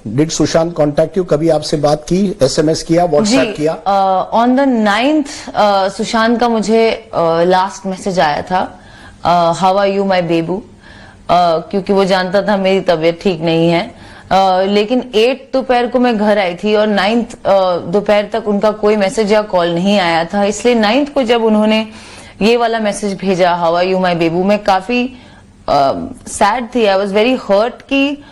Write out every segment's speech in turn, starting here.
Did Sushant contact you? कभी आपसे बात की, एसएमएस किया, व्हाट्सएप किया? ऑन द 9th सुशांत का मुझे लास्ट मैसेज आया था, हाउ आर यू माई बेबू, क्योंकि वो जानता था मेरी तबीयत ठीक नहीं है। लेकिन 8 दोपहर को मैं घर आई थी और 9th दोपहर तक उनका कोई मैसेज या कॉल नहीं आया था। इसलिए 9th को जब उन्होंने ये वाला मैसेज भेजा, हाउ आर यू माई बेबू, मैं काफी सैड थी। आई वॉज वेरी हर्ट कि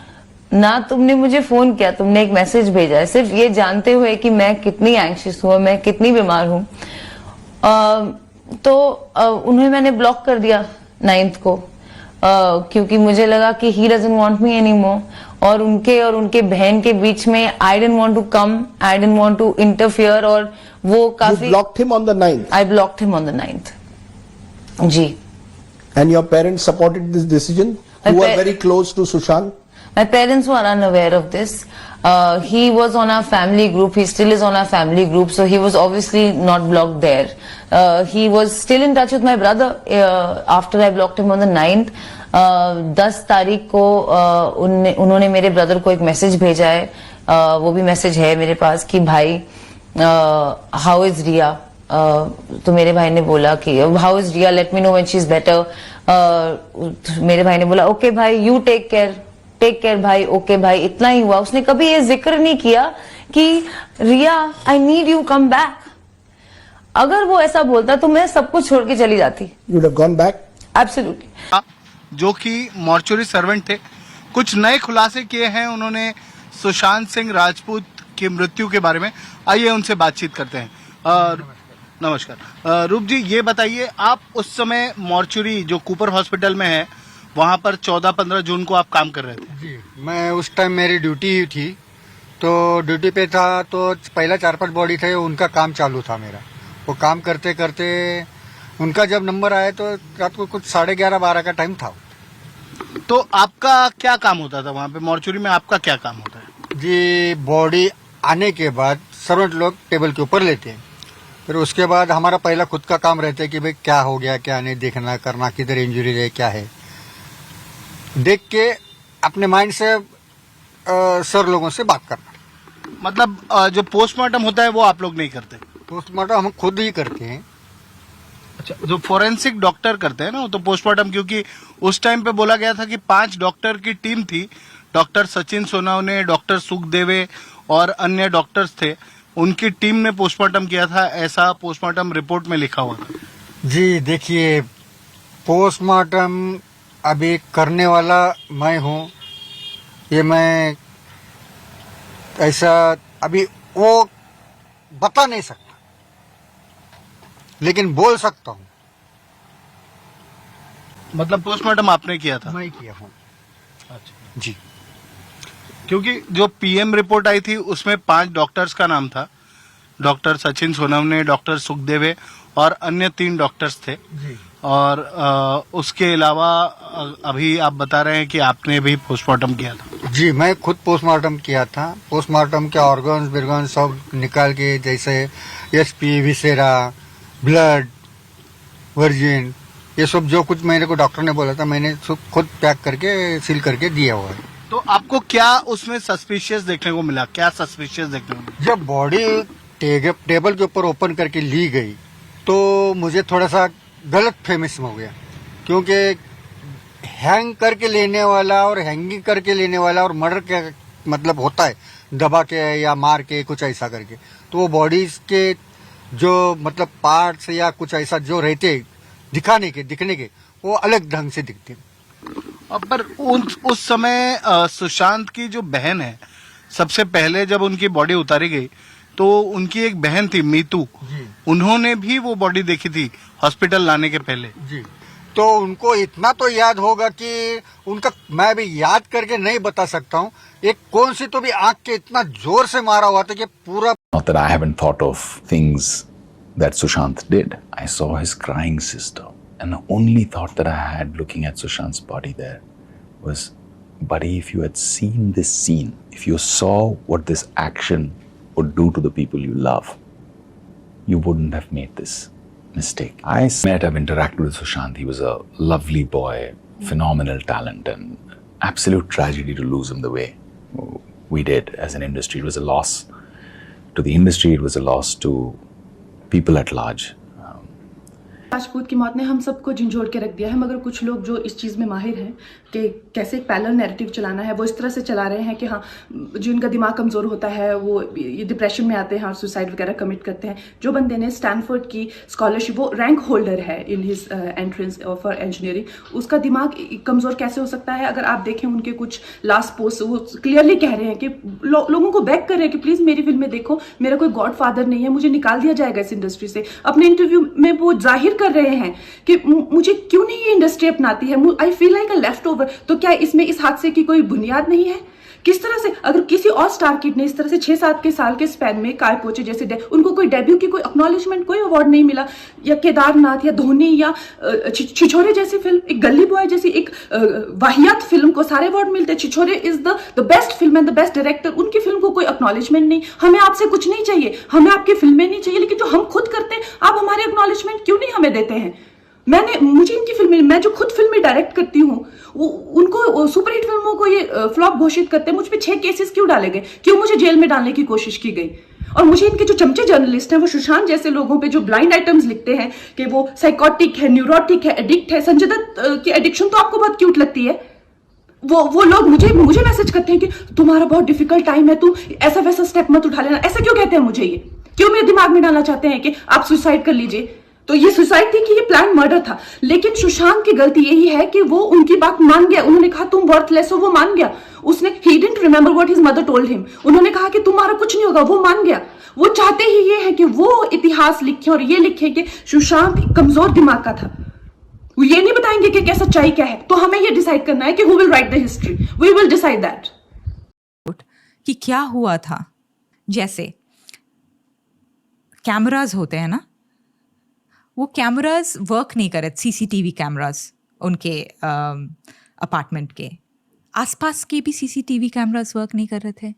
ना तुमने मुझे फोन किया, तुमने एक मैसेज भेजा है, सिर्फ ये जानते हुए कि मैं कितनी एंग्शियस हूँ, मैं कितनी बीमार हूँ। उन्हें मैंने ब्लॉक कर दिया 9th को, क्योंकि मुझे लगा कि he doesn't want me anymore. और उनके बहन के बीच में I didn't want to come, I didn't want to interfere. और वो काफी You blocked him on the 9th? I blocked him on the 9th। जी। And your parents supported this decision? Who are very close to Sushant? My parents were unaware of this. He was on our family group. He still is on our family group. So he was obviously not blocked there. He was still in touch with my brother after I blocked him on the 9th. 10 तारीख को उन्होंने मेरे brother को एक message भेजा है। वो भी मैसेज है मेरे पास कि भाई हाउ इज रिया। तो मेरे भाई ने बोला कि how is Riya, let me know when she is better. मेरे भाई ने बोला ओके भाई, यू टेक केयर भाई, ओके भाई, इतना ही हुआ। उसने कभी ये जिक्र नहीं किया कि Riya I need you, come back. अगर वो ऐसा बोलता तो मैं सब कुछ छोड़ के चली जाती। You would have gone back? Absolutely. जो कि मॉर्चुरी सर्वेंट थे, कुछ नए खुलासे किए हैं उन्होंने सुशांत सिंह राजपूत की मृत्यु के बारे में। आइए उनसे बातचीत करते हैं। नमस्कार रूप जी, ये बताइए, आप उस समय मॉर्चुरी जो कूपर हॉस्पिटल में है वहां पर 14-15 जून को आप काम कर रहे थे? जी, मैं उस टाइम मेरी ड्यूटी थी, तो ड्यूटी पे था, तो पहला 4-5 बॉडी थे, उनका काम चालू था मेरा। वो काम करते करते उनका जब नंबर आया तो रात को कुछ 11:30-12 का टाइम था। तो आपका क्या काम होता था वहां पे मॉर्चुरी में? आपका क्या काम होता है? जी, बॉडी आने के बाद सर्वेंट लोग टेबल के ऊपर लेते हैं, फिर उसके बाद हमारा पहला खुद का काम रहता है कि भाई क्या हो गया, क्या नहीं, देखना करना, किधर इंजरी है, क्या है, देख के अपने माइंड से सर लोगों से बात करना। मतलब जो पोस्टमार्टम होता है वो आप लोग नहीं करते? पोस्टमार्टम हम खुद ही करते हैं। अच्छा, जो फोरेंसिक डॉक्टर करते हैं ना, वो तो पोस्टमार्टम, क्योंकि उस टाइम पे बोला गया था कि 5 डॉक्टर की टीम थी, डॉक्टर सचिन सोनावने, डॉक्टर सुखदेवे और अन्य डॉक्टर्स थे, उनकी टीम ने पोस्टमार्टम किया था, ऐसा पोस्टमार्टम रिपोर्ट में लिखा हुआ था। जी देखिए, पोस्टमार्टम अभी करने वाला मैं हूँ, ये मैं ऐसा अभी वो बता नहीं सकता, लेकिन बोल सकता हूँ। मतलब पोस्टमार्टम आपने किया था? मैं किया हूँ। अच्छा जी, क्योंकि जो पीएम रिपोर्ट आई थी उसमें 5 डॉक्टर्स का नाम था, डॉक्टर सचिन सोनावने, डॉक्टर सुखदेवे और अन्य 3 डॉक्टर्स थे। जी, और उसके अलावा अभी आप बता रहे हैं कि आपने भी पोस्टमार्टम किया था? जी, मैं खुद पोस्टमार्टम किया था। पोस्टमार्टम के ऑर्गन्स बिर्गन्स सब निकाल के, जैसे एसपी, विसेरा, ब्लड, वर्जिन, ये सब जो कुछ मेरे को डॉक्टर ने बोला था, मैंने सब खुद पैक करके सील करके दिया हुआ है। तो आपको क्या उसमें सस्पिशियस देखने को मिला? क्या सस्पिशियस देखने को मिला? जब बॉडी टेबल के ऊपर ओपन करके ली गई तो मुझे थोड़ा सा गलत फेमस हो गया, क्योंकि हैंग करके लेने वाला और हैंगिंग करके लेने वाला और मर्डर का मतलब होता है दबा के या मार के कुछ ऐसा करके, तो वो बॉडीज के जो मतलब पार्ट्स या कुछ ऐसा जो रहते दिखने के वो अलग ढंग से दिखते। पर उस समय सुशांत की जो बहन है, सबसे पहले जब उनकी बॉडी उतारी गई तो उनकी एक बहन थी मीतू, उन्होंने भी वो बॉडी देखी थी हॉस्पिटल लाने के पहले। जी, तो उनको इतना तो याद होगा कि उनका मैं भी याद करके नहीं बता सकता हूँ, एक कौन सी तो भी आंख के इतना जोर से मारा हुआ था कि पूरा। Not that I haven't thought of things that Sushant did. I saw his crying sister, and the only thought that I had looking at Sushant's body there was, buddy, if you had seen this scene, if you saw what this action would do to the people you love, you wouldn't have made this mistake. I might have interacted with Sushant. He was a lovely boy, phenomenal talent, and absolute tragedy to lose him the way we did as an industry. It was a loss to the industry, it was a loss to people at large. Rajput की मौत ने हम सबको झंझोड़ के रख दिया है, मगर कुछ लोग जो इस चीज़ में माहिर हैं कि कैसे एक पैरेलल नैरेटिव चलाना है, वो इस तरह से चला रहे हैं कि हाँ, जिनका दिमाग कमज़ोर होता है वो ये डिप्रेशन में आते हैं और सुसाइड वगैरह कमिट करते हैं। जो बंदे ने स्टैनफोर्ड की स्कॉलरशिप, वो रैंक होल्डर है in his entrance for engineering, उसका दिमाग कमज़ोर कैसे हो सकता है? अगर आप देखें उनके कुछ लास्ट पोस्ट, वो क्लियरली कह रहे हैं कि लोगों को बैक कर रहे हैं कि प्लीज़ मेरी फिल्में देखो, मेरा कोई गॉड फादर नहीं है, मुझे निकाल दिया जाएगा इस इंडस्ट्री से। अपने इंटरव्यू में वो जाहिर कर रहे हैं कि मुझे क्यों नहीं ये इंडस्ट्री अपनाती है, I feel like a left over. तो क्या इसमें इस हादसे की कोई बुनियाद नहीं है? किस तरह से अगर किसी और स्टार किड ने इस तरह से 6-7 के साल के स्पैन में काय पोचे जैसे उनको कोई डेब्यू की कोई एक्नॉलेजमेंट, कोई अवार्ड नहीं मिला, या केदारनाथ या धोनी या छिछोरे जैसी फिल्म, एक गली बॉय जैसी एक वाहियात फिल्म को सारे अवार्ड मिलते। Chhichhore is the best film and the best director, उनकी फिल्म को कोई एक्नॉलेजमेंट नहीं। हमें आपसे कुछ नहीं चाहिए, हमें आपकी फिल्में नहीं चाहिए, लेकिन जो हम खुद करते हैं आप हमारे एक्नॉलेजमेंट क्यों नहीं हमें देते हैं? मुझे इनकी फिल्में, मैं जो खुद फिल्में डायरेक्ट करती हूँ, उनको सुपरहिट फिल्मों को ये फ्लॉप घोषित करते हैं। मुझ पे 6 केसेस क्यों डाले गए? क्यों मुझे जेल में डालने की कोशिश की गई? और मुझे इनके जो चमचे जर्नलिस्ट हैं, वो सुशांत जैसे लोगों पे जो ब्लाइंड आइटम्स लिखते हैं कि वो साइकोटिक है, न्यूरोटिक है, एडिक्ट है। संजय दत्त की एडिक्शन तो आपको बहुत क्यूट लगती है। वो लोग मुझे मैसेज करते हैं कि तुम्हारा बहुत डिफिकल्ट टाइम है, तुम ऐसा वैसा स्टेप मत उठा लेना। ऐसा क्यों कहते हैं मुझे? ये क्यों मेरे दिमाग में डालना चाहते हैं कि आप सुसाइड कर लीजिए? तो ये सुसाइड थी कि ये प्लान मर्डर था? लेकिन सुशांत की गलती यही है कि वो उनकी बात मान गया। उन्होंने कहा तुम वर्थलेस हो, वो मान गया। उसने he didn't remember what his mother told him. उन्होंने कहा कि तुम्हारा कुछ नहीं होगा, वो मान गया। वो चाहते ही ये है कि वो इतिहास लिखे और ये लिखे कि सुशांत कमजोर दिमाग का था। वो ये नहीं बताएंगे कि क्या सच्चाई क्या है। तो हमें ये डिसाइड करना है कि who will write the history, we will decide that. कि क्या हुआ था। जैसे कैमरास होते हैं ना, वो कैमरास वर्क नहीं कर रहे, सीसीटीवी कैमरास उनके अपार्टमेंट के आसपास के भी सीसीटीवी कैमरास वर्क नहीं कर रहे थे।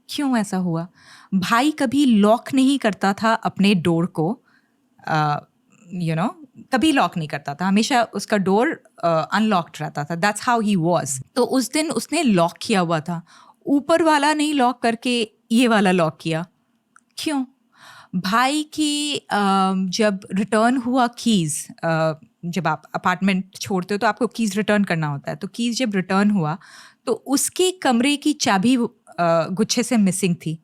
क्यों ऐसा हुआ? भाई कभी लॉक नहीं करता था अपने डोर को, कभी लॉक नहीं करता था, हमेशा उसका डोर अनलॉक्ड रहता था। That's how he was. तो उस दिन उसने लॉक किया हुआ था, ऊपर वाला नहीं लॉक करके ये वाला लॉक किया। क्यों? भाई की जब रिटर्न हुआ कीज़, जब आप अपार्टमेंट छोड़ते हो तो आपको कीज़ रिटर्न करना होता है। तो कीज़ जब रिटर्न हुआ तो उसके कमरे की चाबी गुच्छे से मिसिंग थी।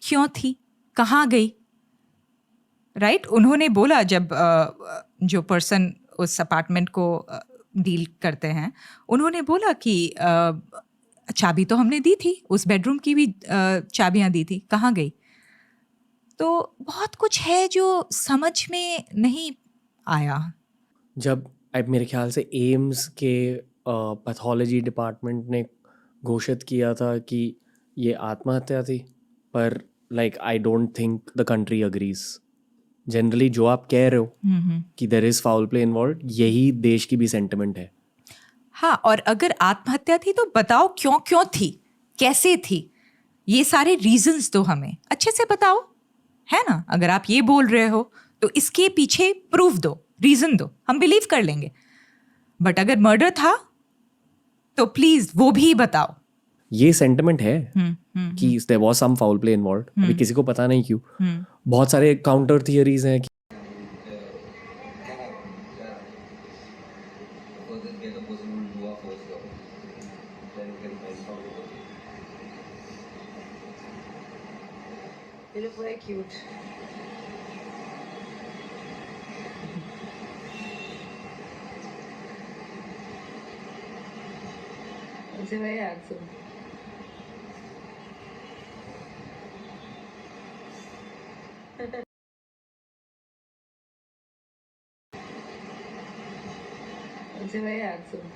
क्यों थी? कहाँ गई? राइट? उन्होंने बोला, जब जो पर्सन उस अपार्टमेंट को डील करते हैं, उन्होंने बोला कि चाबी तो हमने दी थी, उस बेडरूम की भी चाबियां दी थी, कहाँ गई? तो बहुत कुछ है जो समझ में नहीं आया। जब मेरे ख्याल से एम्स के पैथोलॉजी डिपार्टमेंट ने घोषित किया था कि ये आत्महत्या थी, पर I don't think the country agrees. Generally जो आप कह रहे हो कि there is foul play involve, यही देश की भी सेंटिमेंट है। हाँ, और अगर आत्महत्या थी तो बताओ क्यों थी, कैसे थी, ये सारे रीजंस तो हमें अच्छे से बताओ, है ना? अगर आप ये बोल रहे हो तो इसके पीछे प्रूफ दो, रीजन दो, हम बिलीव कर लेंगे। बट अगर मर्डर था तो प्लीज वो भी बताओ। ये सेंटिमेंट है कि there was some foul play involve. अभी किसी को पता नहीं क्यों। बहुत सारे काउंटर थियरीज हैं कि You look very cute. It's very handsome. It's very handsome.